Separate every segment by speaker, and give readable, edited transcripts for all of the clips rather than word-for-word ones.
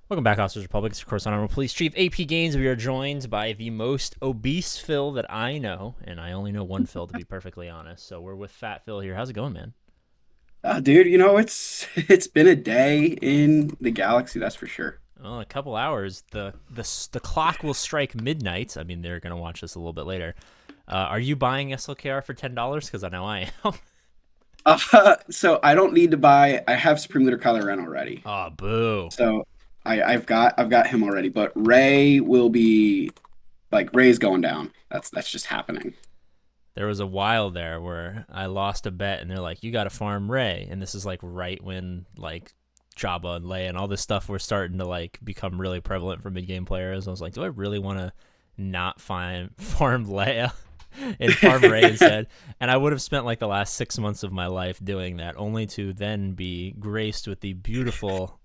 Speaker 1: Welcome back, Officers Republic. It's, of course, Honorable Police Chief APGAINS. We are joined by the most obese Phil that I know, and I only know one Phil, to be perfectly honest. So we're with Fat Phil here. How's it going, man?
Speaker 2: Dude, it's been a day in the galaxy, that's for sure.
Speaker 1: Well, a couple hours. The clock will strike midnight. I mean, they're going to watch this a little bit later. Are you buying SLKR for $10? Because I know I am.
Speaker 2: So I don't need to buy. I have Supreme Leader Kylo Ren already,
Speaker 1: Oh, boo.
Speaker 2: so I've got him already. But Ray will be like Ray's going down. That's just happening.
Speaker 1: There was a while there where I lost a bet, and they're like, "You got to farm Ray," and this is like right when like Jabba and Leia and all this stuff were starting to like become really prevalent for mid game players. I was like, "Do I really want to not farm Leia and farm Ray instead?" And I would have spent like the last 6 months of my life doing that, only to then be graced with the beautiful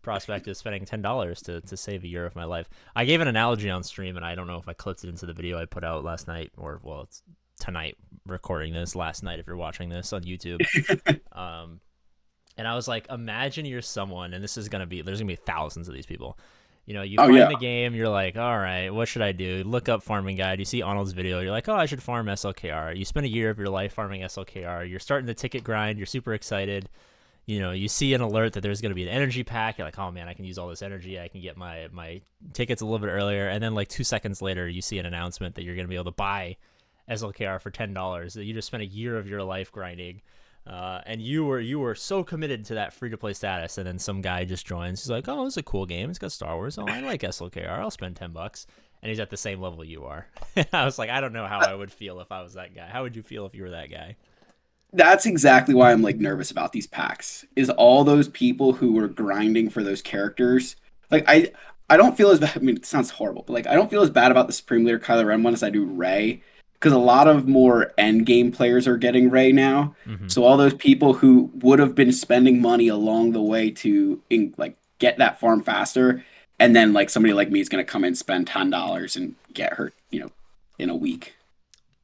Speaker 1: prospect of spending $10 to save a year of my life. I gave an analogy on stream, and I don't know if I clipped it into the video I put out last night, or well, it's tonight recording this, last night if you're watching this on YouTube. Um, and I was like, imagine you're someone, and there's gonna be thousands of these people. You know, you
Speaker 2: Oh
Speaker 1: find
Speaker 2: yeah,
Speaker 1: the game, you're like, all right, what should I do? Look up farming guide. You see Arnold's video, you're like, oh, I should farm SLKR. You spend a year of your life farming SLKR. You're starting the ticket grind. You're super excited. You know, you see an alert that there's going to be an energy pack. You're like, oh man, I can use all this energy. I can get my tickets a little bit earlier. And then like 2 seconds later, you see an announcement that you're going to be able to buy SLKR for $10. That you just spent a year of your life grinding, and you were so committed to that free to play status. And then some guy just joins. He's like, oh, this is a cool game. It's got Star Wars. Oh, I like SLKR. I'll spend $10. And he's at the same level you are. I was like, I don't know how I would feel if I was that guy. How would you feel if you were that guy?
Speaker 2: that's exactly why I'm like nervous about these packs. Is all those people who were grinding for those characters. Like I don't feel as bad. I mean, it sounds horrible, but like I don't feel as bad about the Supreme Leader Kylo Ren one as I do Rey, because a lot of more end game players are getting Rey now.
Speaker 1: Mm-hmm.
Speaker 2: So all those people who would have been spending money along the way to like get that farm faster, and then like somebody like me is going to come in, spend $10 and get her, in a week.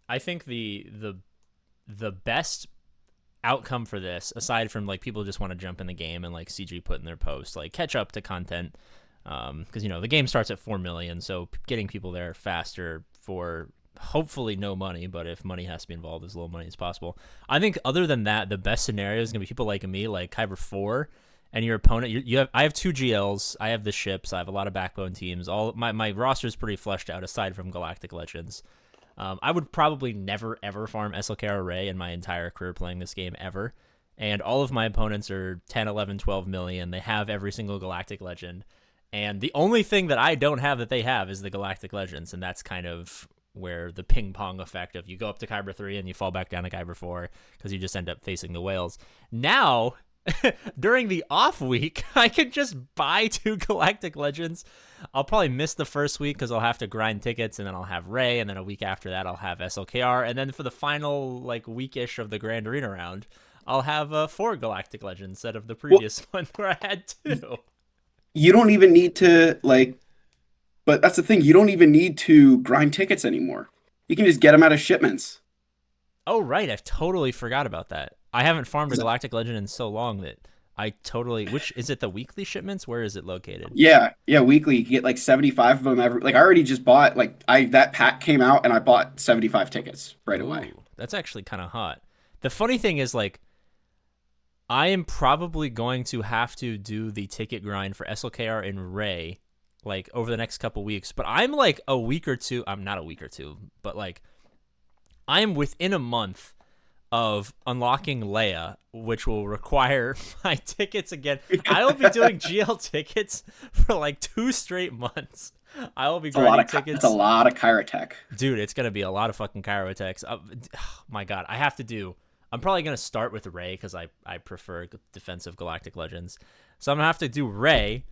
Speaker 1: I think the best outcome for this, aside from like people just want to jump in the game and like CG put in their post, like catch up to content, because the game starts at 4 million, so getting people there faster for hopefully no money, but if money has to be involved, as little money as possible. I think other than that, the best scenario is gonna be people like me, like Kyber 4, and your opponent. I have two GLs, I have the ships, I have a lot of backbone teams. All my roster is pretty fleshed out aside from Galactic Legends. I would probably never, ever farm SLK Array in my entire career playing this game, ever. And all of my opponents are 10, 11, 12 million. They have every single Galactic Legend. And the only thing that I don't have that they have is the Galactic Legends. And that's kind of where the ping pong effect of you go up to Kyber 3 and you fall back down to Kyber 4 because you just end up facing the whales. Now, during the off week, I could just buy two Galactic Legends. I'll probably miss the first week because I'll have to grind tickets, and then I'll have Ray, and then a week after that I'll have SLKR, and then for the final like weekish of the Grand Arena round, I'll have four Galactic Legends instead of the
Speaker 2: Well,
Speaker 1: previous one where I had two.
Speaker 2: you don't even need to like. But that's the thing. You don't even need to grind tickets anymore. You can just get them out of shipments.
Speaker 1: Oh right, I totally forgot about that. I haven't farmed a Galactic Legend in so long that I totally. Which is it? The weekly shipments? Where is it located?
Speaker 2: Yeah, yeah, weekly. You get like 75 of them every. Like I already just bought. Like I that pack came out and I bought 75 tickets right away.
Speaker 1: Ooh, that's actually kind of hot. The funny thing is, like, I am probably going to have to do the ticket grind for SLKR and Ray, like, over the next couple weeks. But I'm like a week or two. I'm not a week or two, but like, I am within a month of unlocking Leia, which will require my tickets again. I will be doing GL tickets for like 2 straight months. I will be
Speaker 2: It's a lot
Speaker 1: grinding
Speaker 2: of that's a
Speaker 1: tickets.
Speaker 2: lot of Kyrotech.
Speaker 1: Dude, it's gonna be a lot of fucking Cairo attacks. Oh, my god, I have to do. I'm probably gonna start with Ray because I prefer defensive Galactic Legends. So I'm gonna have to do Ray,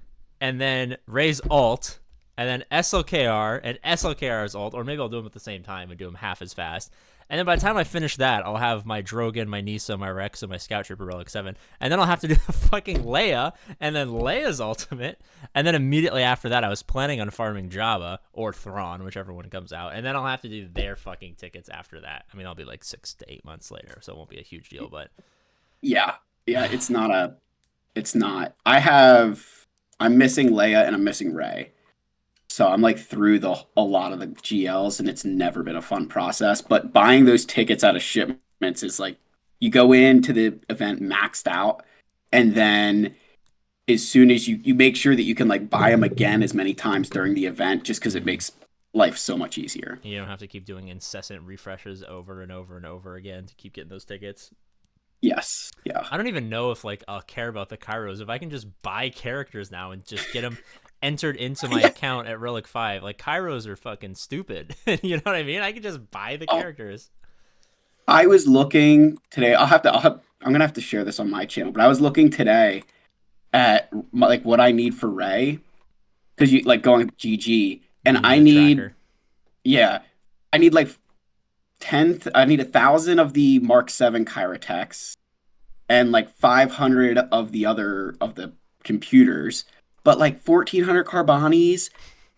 Speaker 1: and then Ray's alt, and then SLKR and SLKR's alt, or maybe I'll do them at the same time and do them half as fast. And then by the time I finish that, I'll have my Drogon, my Nisa, my Rex, and my Scout Trooper Relic 7. And then I'll have to do fucking Leia, and then Leia's ultimate. And then immediately after that, I was planning on farming Jabba, or Thrawn, whichever one comes out. And then I'll have to do their fucking tickets after that. I mean, I'll be like 6 to 8 months later, so it won't be a huge deal, but
Speaker 2: Yeah, yeah. It's not. I have. I'm missing Leia and I'm missing Rey. So I'm like through a lot of the GLs, and it's never been a fun process. But buying those tickets out of shipments is like you go into the event maxed out, and then as soon as you make sure that you can like buy them again as many times during the event, just because it
Speaker 1: Mm-hmm.
Speaker 2: makes life so much easier.
Speaker 1: You don't have to keep doing incessant refreshes over and over and over again to keep getting those tickets.
Speaker 2: Yes, yeah.
Speaker 1: I don't even know if like I'll care about the Kairos if I can just buy characters now and just get them entered into my account at Relic 5. Like Kairos are fucking stupid. You know what I mean? I can just buy the
Speaker 2: Oh,
Speaker 1: characters.
Speaker 2: I was looking today. I'm gonna have to share this on my channel, but I was looking today at like what I need for Ray because you like going GG, and
Speaker 1: You need a tracker.
Speaker 2: yeah, I need like I need 1,000 of the Mark 7 Kyrotex and like 500 of the other of the computers, but like 1,400 Carbonis,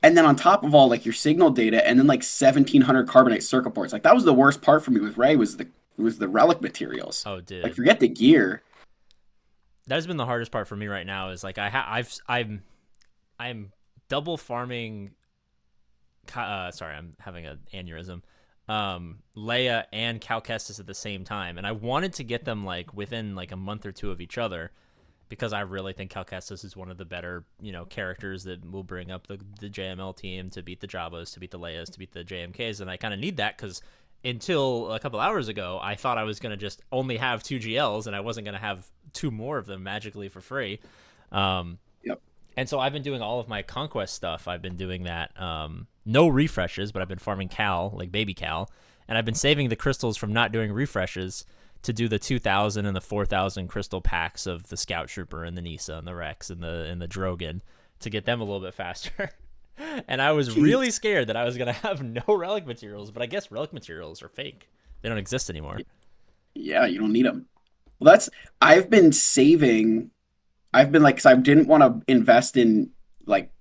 Speaker 2: and then on top of all like your signal data, and then like 1,700 carbonate circuit boards. Like that was the worst part for me with Ray was the relic materials.
Speaker 1: Oh,
Speaker 2: Like
Speaker 1: dude.
Speaker 2: forget the gear.
Speaker 1: That's been the hardest part for me right now is like I'm double farming sorry, I'm having an aneurysm. Leia and Cal Kestis at the same time, and I wanted to get them like within like a month or two of each other because I really think Cal Kestis is one of the better characters that will bring up the JML team to beat the Jabbas, to beat the Leias, to beat the JMKs, and I kind of need that because until a couple hours ago, I thought I was gonna just only have two GLs and I wasn't gonna have two more of them magically for free. Um,
Speaker 2: Yep.
Speaker 1: and so I've been doing all of my conquest stuff. I've been doing that. No refreshes, but I've been farming Cal, like baby Cal. And I've been saving the crystals from not doing refreshes to do the 2,000 and the 4,000 crystal packs of the Scout Trooper and the Nisa and the Rex and the Drogon to get them a little bit faster. And I was
Speaker 2: Jeez.
Speaker 1: really scared that I was going to have no relic materials, but I guess relic materials are fake. They don't exist anymore.
Speaker 2: Yeah, you don't need them. Well, that's I've been saving. I've been like, because I didn't want to invest in like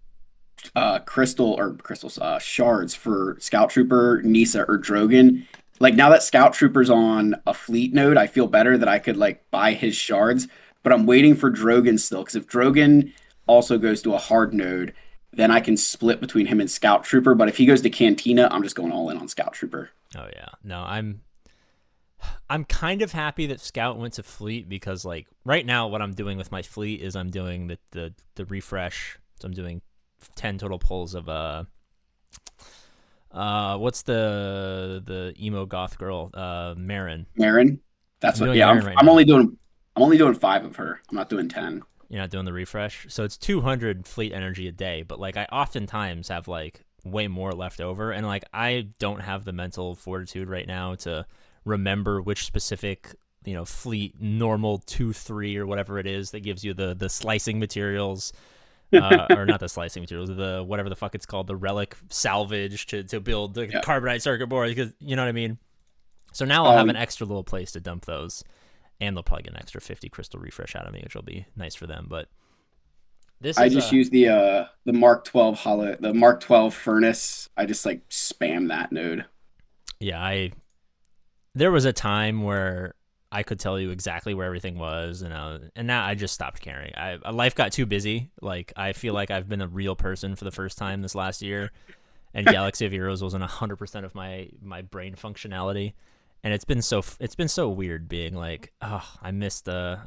Speaker 2: crystals shards for Scout Trooper, Nisa, or Drogon. Like now that Scout Trooper's on a fleet node, I feel better that I could like buy his shards. But I'm waiting for Drogon still, because if Drogon also goes to a hard node, then I can split between him and Scout Trooper. But if he goes to Cantina, I'm just going all in on Scout Trooper.
Speaker 1: Oh yeah. No, I'm kind of happy that Scout went to Fleet because like right now what I'm doing with my fleet is I'm doing the refresh. So I'm doing 10 total pulls of what's the emo goth girl Marin.
Speaker 2: Marin, that's
Speaker 1: I'm
Speaker 2: what.
Speaker 1: doing
Speaker 2: Yeah,
Speaker 1: Marin right
Speaker 2: I'm
Speaker 1: now.
Speaker 2: only doing 5 of her. I'm not doing 10.
Speaker 1: You're not doing the refresh. So it's 200 fleet energy a day, but like I oftentimes have like way more left over and like I don't have the mental fortitude right now to remember which specific fleet normal 2-3 or whatever it is that gives you the slicing materials or not the slicing materials, the whatever the fuck it's called, the relic salvage to build the
Speaker 2: Yeah.
Speaker 1: carbonite circuit board, because you know what I mean. So now I'll have
Speaker 2: Oh,
Speaker 1: an extra little place to dump those, and they'll probably get an extra 50 crystal refresh out of me, which will be nice for them. But this
Speaker 2: I
Speaker 1: is
Speaker 2: just
Speaker 1: a
Speaker 2: use the Mark 12 the Mark 12 furnace. I just like spam that node.
Speaker 1: yeah. There was a time where I could tell you exactly where everything was, and now I just stopped caring. Life got too busy. Like I feel like I've been a real person for the first time this last year, and Galaxy of Heroes wasn't 100% of my brain functionality, and it's been so weird being like, oh, I missed the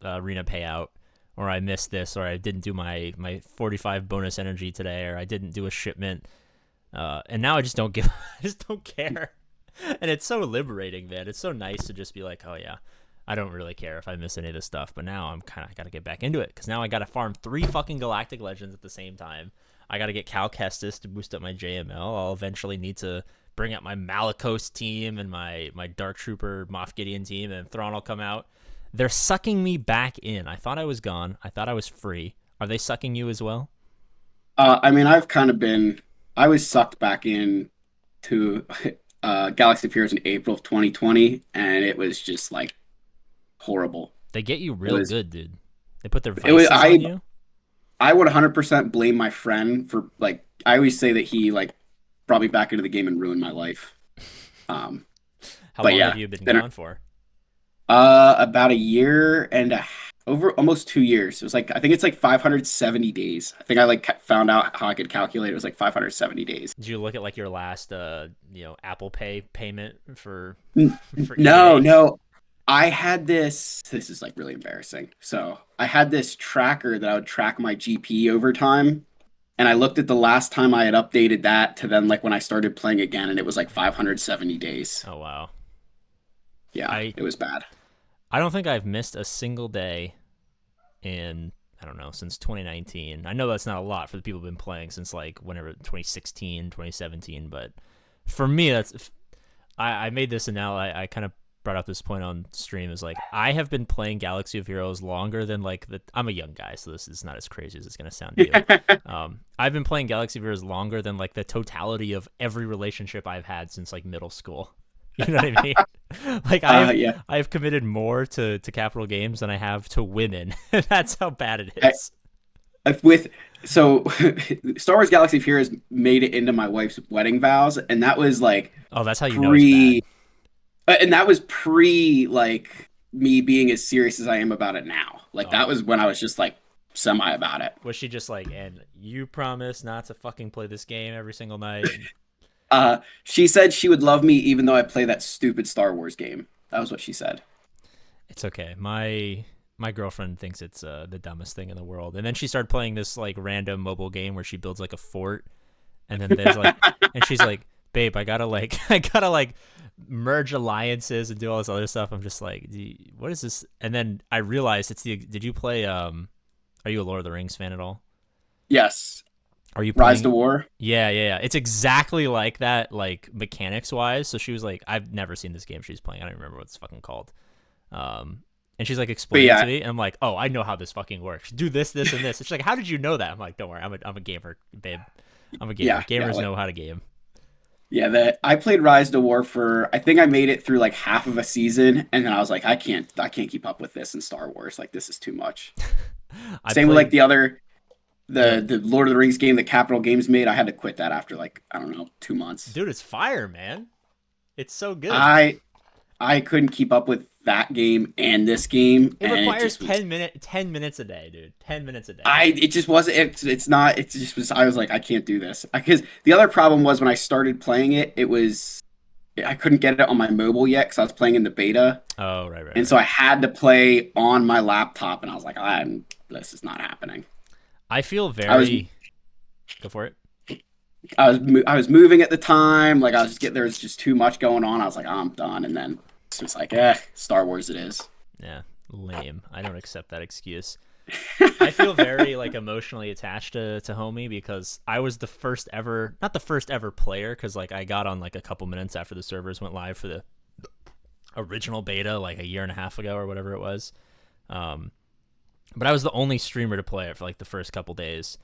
Speaker 1: arena payout, or I missed this, or I didn't do my 45 bonus energy today, or I didn't do a shipment, and now I just don't give, I just don't care, and it's so liberating, man. It's so nice to just be like, oh yeah, I don't really care if I miss any of this stuff, but now I'm kind of got to get back into it because now I got to farm 3 fucking Galactic Legends at the same time. I got to get Cal Kestis to boost up my JML. I'll eventually need to bring up my Malicos team and my Dark Trooper Moff Gideon team, and Thrawn will come out. They're sucking me back in. I thought I was gone. I thought I was free. Are they sucking you as well?
Speaker 2: I mean, I was sucked back in to Galaxy of Heroes in April of 2020, and it was just like horrible.
Speaker 1: They get you
Speaker 2: It
Speaker 1: real
Speaker 2: was,
Speaker 1: good, dude. They put their
Speaker 2: it was,
Speaker 1: vices on you.
Speaker 2: I would 100% blame my friend for like, I always say that he like brought me back into the game and ruined my life. Um,
Speaker 1: How
Speaker 2: but
Speaker 1: long have
Speaker 2: yeah,
Speaker 1: you
Speaker 2: it's
Speaker 1: been
Speaker 2: been
Speaker 1: gone for?
Speaker 2: about a year and over almost 2 years. It was like I think it's like 570 days. I think I like found out how I could calculate. It was like 570 days.
Speaker 1: Did you look at like your last Apple Pay payment for for
Speaker 2: No,
Speaker 1: EA?
Speaker 2: no. I had this. This is like really embarrassing. So I had this tracker that I would track my GP over time, and I looked at the last time I had updated that to then like when I started playing again, and it was like 570 days.
Speaker 1: Oh wow.
Speaker 2: Yeah,
Speaker 1: I
Speaker 2: it was bad.
Speaker 1: I don't think I've missed a single day in, I don't know, since 2019. I know that's not a lot for the people who've been playing since like whenever 2016, 2017, but for me that's I made this analogy. I kind of brought up this point on stream is like I have been playing Galaxy of Heroes longer than like the I'm a young guy, so this is not as crazy as it's gonna sound to you. I've been playing Galaxy of Heroes longer than like the totality of every relationship I've had since like middle school. You know what I mean? Like
Speaker 2: Yeah.
Speaker 1: I've committed more to Capital Games than I have to women. That's how bad it
Speaker 2: I,
Speaker 1: is.
Speaker 2: with so Star Wars Galaxy of Heroes made it into my wife's wedding vows, and that was like
Speaker 1: Oh, that's how you know it's bad.
Speaker 2: pre, and that was pre like me being as serious as I am about it now. Like that
Speaker 1: Oh,
Speaker 2: was when I was just like semi about it.
Speaker 1: was she just like, and you promise not to fucking play this game every single night?
Speaker 2: She said she would love me even though I play that stupid Star Wars game. That was what she said.
Speaker 1: It's okay. My girlfriend thinks it's the dumbest thing in the world. And then she started playing this like random mobile game where she builds like a fort, and then there's like, and she's like, "Babe, I gotta like, I gotta like merge alliances and do all this other stuff." I'm just like, "What is this?" And then I realized it's the. Did you play? Are you a Lord of the Rings fan at all?
Speaker 2: Yes,
Speaker 1: Are you
Speaker 2: Rise to
Speaker 1: playing?
Speaker 2: War.
Speaker 1: Yeah. It's exactly like that, like mechanics wise. So she was like, I've never seen this game she's playing. I don't remember what it's fucking called. And she's like
Speaker 2: But
Speaker 1: explaining to
Speaker 2: yeah,
Speaker 1: me, and I'm like, oh, I know how this fucking works. Do this, and this. And she's like, how did you know that? I'm like, don't worry, I'm a gamer, babe. I'm a gamer.
Speaker 2: yeah,
Speaker 1: Gamers
Speaker 2: like
Speaker 1: know how to game.
Speaker 2: yeah. That I played Rise to War for I think I made it through like half of a season, and then I was like, I can't keep up with this in Star Wars. Like this is too much.
Speaker 1: I
Speaker 2: Same with like
Speaker 1: played,
Speaker 2: the other
Speaker 1: yeah,
Speaker 2: the Lord of the Rings game that Capital Games made. I had to quit that after like I don't know 2 months.
Speaker 1: dude, it's fire, man. It's so good.
Speaker 2: I I couldn't keep up with that game and this game,
Speaker 1: It
Speaker 2: and it
Speaker 1: requires
Speaker 2: just was
Speaker 1: 10 minutes a day, dude. 10 minutes a day.
Speaker 2: I it just wasn't it's not it just was I was like I can't do this because the other problem was when I started playing it it was I couldn't get it on my mobile yet because I was playing in the beta,
Speaker 1: Oh, right, right,
Speaker 2: and so
Speaker 1: right.
Speaker 2: I had to play on my laptop, and I was like I'm this is not happening.
Speaker 1: I feel
Speaker 2: I was
Speaker 1: very. Go for it.
Speaker 2: I was moving at the time, like I was just getting there was just too much going on. I was like I'm done, and then it's just like Star Wars it is.
Speaker 1: Yeah, lame. I don't accept that excuse. I feel very like emotionally attached to HOM-E because I was the first ever, not the first ever player, because like I got on like a couple minutes after the servers went live for the original beta like a year and a half ago or whatever it was. Um, but I was the only streamer to play it for like the first couple days,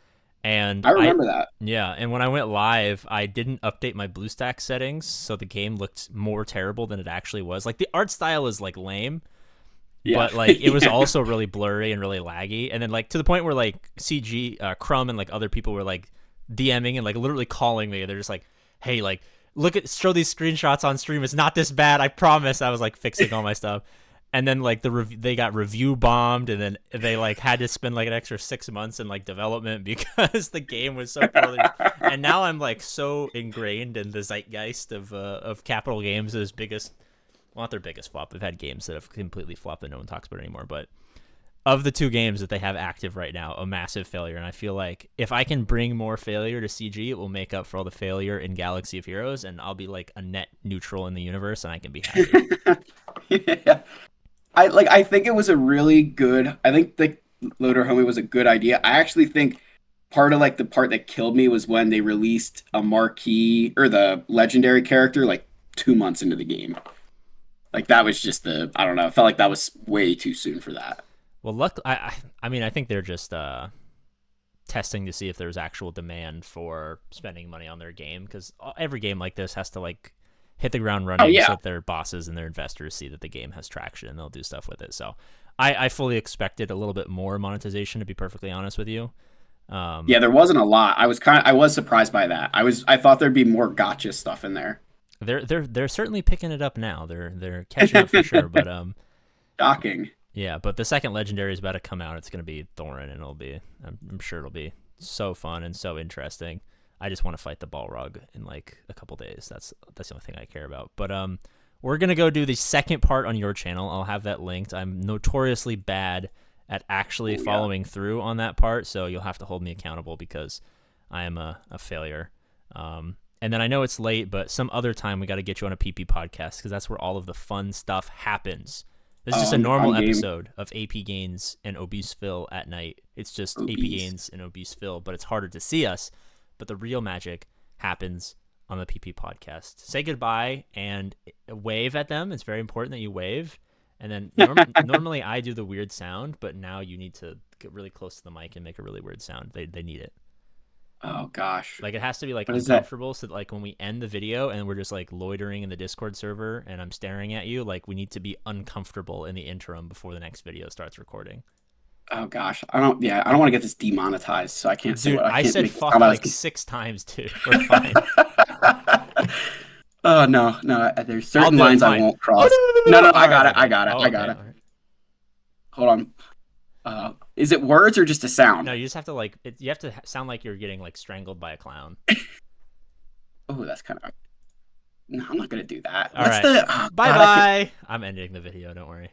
Speaker 1: and
Speaker 2: I
Speaker 1: I
Speaker 2: remember that.
Speaker 1: yeah, and when I went live, I didn't update my BlueStack settings, so the game looked more terrible than it actually was. Like the art style is like lame,
Speaker 2: Yeah.
Speaker 1: but like it was also really blurry and really laggy, and then like to the point where like CG Crumb and like other people were like DMing and like literally calling me. They're just like, hey, like look at show these screenshots on stream, it's not this bad, I promise. I was like fixing all my stuff, and then like they got review bombed, and then they like had to spend like an extra 6 months in like development because the game was so poorly. And now I'm like so ingrained in the zeitgeist of Capital Games' biggest, well, not their biggest flop. They've had games that have completely flopped that no one talks about anymore. But of the two games that they have active right now, a massive failure. And I feel like if I can bring more failure to CG, it will make up for all the failure in Galaxy of Heroes, and I'll be like a net neutral in the universe, and I can be happy.
Speaker 2: Yeah. I think it was a really good I think the Loader Homie was a good idea. I actually think part of like the part that killed me was when they released a marquee or the legendary character like 2 months into the game. Like that was just the I don't know. I felt like that was way too soon for that.
Speaker 1: Well, luck. I mean, I think they're just testing to see if there's actual demand for spending money on their game, because every game like this has to like hit the ground
Speaker 2: Oh
Speaker 1: running so
Speaker 2: yeah.
Speaker 1: that their bosses and their investors see that the game has traction and they'll do stuff with it. So I fully expected a little bit more monetization, to be perfectly honest with you. Um,
Speaker 2: Yeah, there wasn't a lot. I was surprised by that. I thought there'd be more gotcha stuff in there.
Speaker 1: they're certainly picking it up now. They're catching up for sure. But
Speaker 2: Shocking.
Speaker 1: Yeah, but the second legendary is about to come out. It's going to be Thorin, and I'm sure it'll be so fun and so interesting. I just want to fight the Balrog in like a couple days. That's the only thing I care about. But we're gonna go do the second part on your channel. I'll have that linked. I'm notoriously bad at actually following through on that part, so you'll have to hold me accountable because I am a failure. And then I know it's late, but some other time we got to get you on a PP podcast because that's where all of the fun stuff happens. This is just a normal episode of AP Gains and Obese Phil at night. It's just AP Gains and Obese Phil, but it's harder to see us. But the real magic happens on the PP podcast. Say goodbye and wave at them. It's very important that you wave. And then normally I do the weird sound, but now you need to get really close to the mic and make a really weird sound. They need it.
Speaker 2: Oh gosh.
Speaker 1: Like it has to be like
Speaker 2: What is that?
Speaker 1: uncomfortable so that like when we end the video and we're just like loitering in the Discord server and I'm staring at you, like we need to be uncomfortable in the interim before the next video starts recording.
Speaker 2: Oh gosh. I don't want to get this demonetized, so I can't say
Speaker 1: Dude,
Speaker 2: what I can't
Speaker 1: said
Speaker 2: make
Speaker 1: fuck like 6 times, dude. We're fine.
Speaker 2: Oh no. There's certain lines I won't cross. No, I got it. I got it. Hold on. Is it words or just a sound?
Speaker 1: No, you just have to like you have to sound like you're getting like strangled by a clown.
Speaker 2: Oh, that's kind of. No, I'm not gonna do that.
Speaker 1: All right. Bye bye. I'm ending the video. Don't worry.